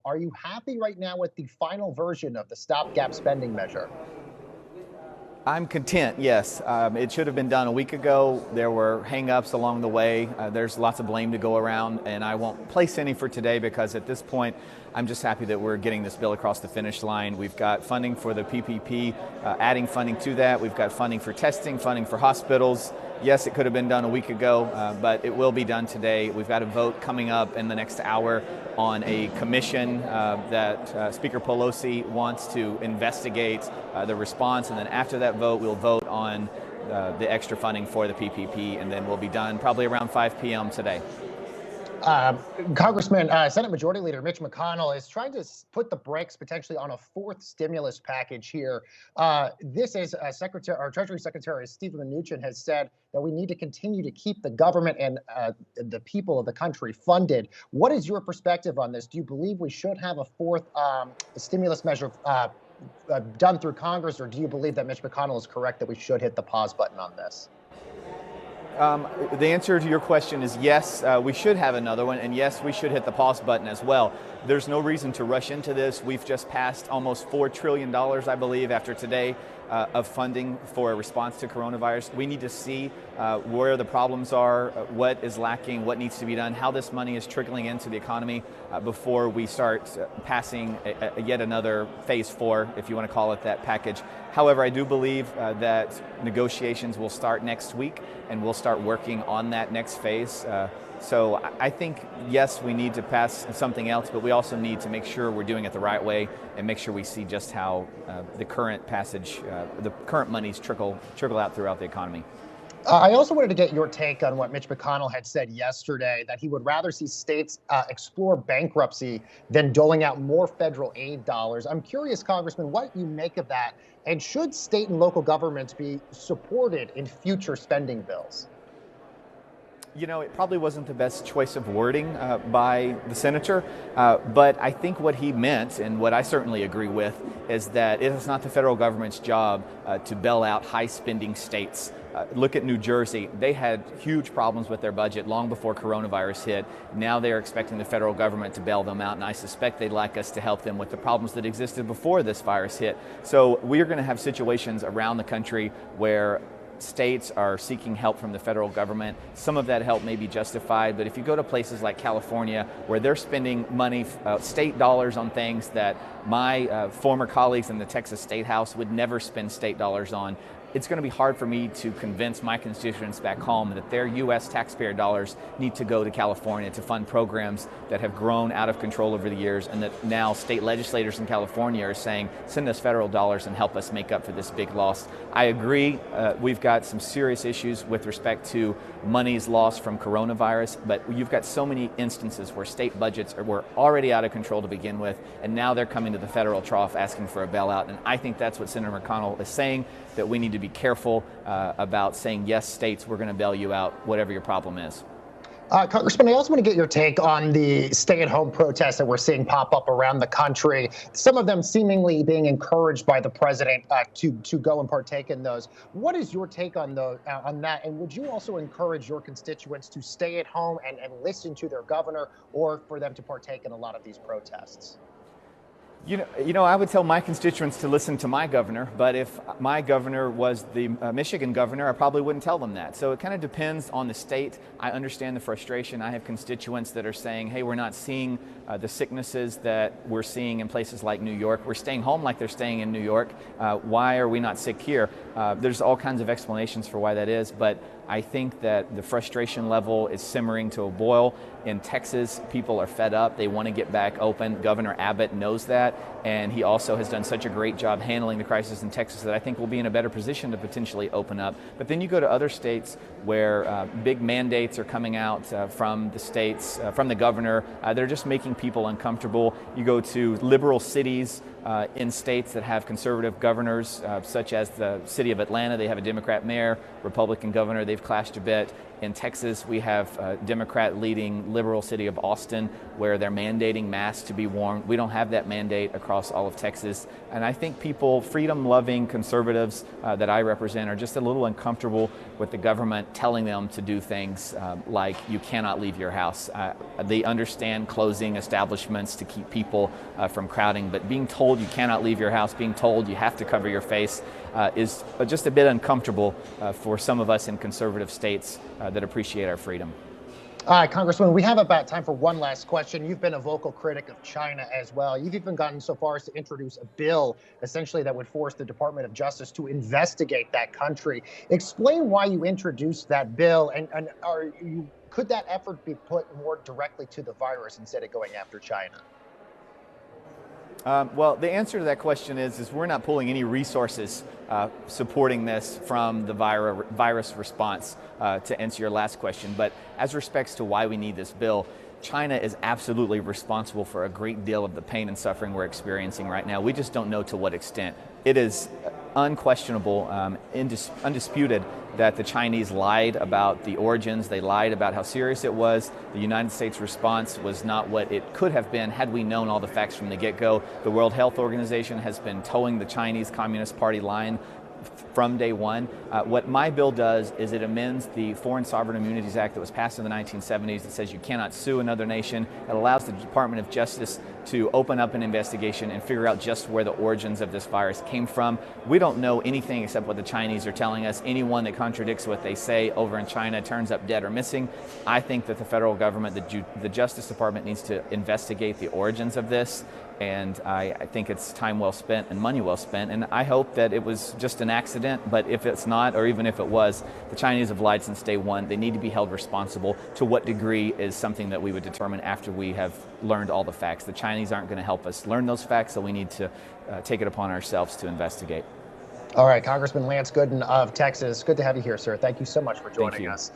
Are you happy right now with the final version of the stopgap spending measure? I'm content, yes. It should have been done a week ago. There were hang-ups along the way. There's lots of blame to go around, and I won't place any for today because at this point, I'm just happy that we're getting this bill across the finish line. We've got funding for the PPP, adding funding to that. We've got funding for testing, funding for hospitals. Yes, it could have been done a week ago, but it will be done today. We've got a vote coming up in the next hour on a commission that Speaker Pelosi wants to investigate the response, and then after that vote, we'll vote on the extra funding for the PPP, and then we'll be done probably around 5 p.m. today. Congressman, Senate Majority Leader Mitch McConnell is trying to put the brakes potentially on a fourth stimulus package here. This is Treasury Secretary Stephen Mnuchin has said that we need to continue to keep the government and the people of the country funded. What is your perspective on this? Do you believe we should have a fourth stimulus measure done through Congress, or do you believe that Mitch McConnell is correct that we should hit the pause button on this? The answer to your question is yes, we should have another one, and yes, we should hit the pause button as well. There's no reason to rush into this. We've just passed almost $4 trillion, I believe, after today, of funding for a response to coronavirus. We need to see where the problems are, what is lacking, what needs to be done, how this money is trickling into the economy before we start passing yet another phase 4, if you want to call it that, package. However, I do believe that negotiations will start next week, and we'll start working on that next phase. So I think, yes, we need to pass something else, but we also need to make sure we're doing it the right way and make sure we see just how the current passage, the current monies trickle out throughout the economy. I also wanted to get your take on what Mitch McConnell had said yesterday, that he would rather see states explore bankruptcy than doling out more federal aid dollars. I'm curious, Congressman, what you make of that, and should state and local governments be supported in future spending bills? You know, it probably wasn't the best choice of wording by the senator, but I think what he meant, and what I certainly agree with, is that it is not the federal government's job to bail out high-spending states. Look at New Jersey. They had huge problems with their budget long before coronavirus hit. Now they're expecting the federal government to bail them out, and I suspect they'd like us to help them with the problems that existed before this virus hit. So we're going to have situations around the country where states are seeking help from the federal government. Some of that help may be justified, but if you go to places like California, where they're spending money, state dollars on things that my former colleagues in the Texas State House would never spend state dollars on, it's going to be hard for me to convince my constituents back home that their U.S. taxpayer dollars need to go to California to fund programs that have grown out of control over the years, and that now state legislators in California are saying, send us federal dollars and help us make up for this big loss. I agree, we've got some serious issues with respect to monies lost from coronavirus, but you've got so many instances where state budgets were already out of control to begin with, and now they're coming to the federal trough asking for a bailout, and I think that's what Senator McConnell is saying, that we need to be careful about saying, yes, states, we're going to bail you out, whatever your problem is. Congressman, I also want to get your take on the stay-at-home protests that we're seeing pop up around the country, some of them seemingly being encouraged by the president to go and partake in those. What is your take on that? And would you also encourage your constituents to stay at home and listen to their governor, or for them to partake in a lot of these protests? You know, I would tell my constituents to listen to my governor, but if my governor was the Michigan governor, I probably wouldn't tell them that. So it kind of depends on the state. I understand the frustration. I have constituents that are saying, hey, we're not seeing the sicknesses that we're seeing in places like New York. We're staying home like they're staying in New York. Why are we not sick here? There's all kinds of explanations for why that is, but I think that the frustration level is simmering to a boil. In Texas, people are fed up. They want to get back open. Governor Abbott knows that, and he also has done such a great job handling the crisis in Texas that I think we'll be in a better position to potentially open up. But then you go to other states where big mandates are coming out from the states, from the governor. They're just making people uncomfortable. You go to liberal cities in states that have conservative governors, such as the city of Atlanta. They have a Democrat mayor, Republican governor. They've clashed a bit. In Texas, we have a Democrat-leading liberal city of Austin, where they're mandating masks to be worn. We don't have that mandate across all of Texas. And I think people, freedom-loving conservatives that I represent, are just a little uncomfortable with the government telling them to do things like you cannot leave your house. They understand closing establishments to keep people from crowding, but being told you cannot leave your house, being told you have to cover your face is just a bit uncomfortable for some of us in conservative states that appreciate our freedom. All right, Congressman, we have about time for one last question. You've been a vocal critic of China as well. You've even gotten so far as to introduce a bill, essentially, that would force the Department of Justice to investigate that country. Explain why you introduced that bill, and could that effort be put more directly to the virus instead of going after China? Well, the answer to that question is we're not pulling any resources supporting this from the virus response, to answer your last question. But as respects to why we need this bill, China is absolutely responsible for a great deal of the pain and suffering we're experiencing right now. We just don't know to what extent. It is unquestionable, undisputed, that the Chinese lied about the origins. They lied about how serious it was. The United States response was not what it could have been had we known all the facts from the get-go. The World Health Organization has been towing the Chinese Communist Party line from day one. What my bill does is it amends the Foreign Sovereign Immunities Act that was passed in the 1970s that says you cannot sue another nation. It allows the Department of Justice to open up an investigation and figure out just where the origins of this virus came from. We don't know anything except what the Chinese are telling us. Anyone that contradicts what they say over in China turns up dead or missing. I think that the federal government, the Justice Department, needs to investigate the origins of this. And I think it's time well spent and money well spent. And I hope that it was just an accident. But if it's not, or even if it was, the Chinese have lied since day one. They need to be held responsible. To what degree is something that we would determine after we have learned all the facts. The Chinese aren't going to help us learn those facts, so we need to take it upon ourselves to investigate. All right, Congressman Lance Gooden of Texas. Good to have you here, sir. Thank you so much for joining us.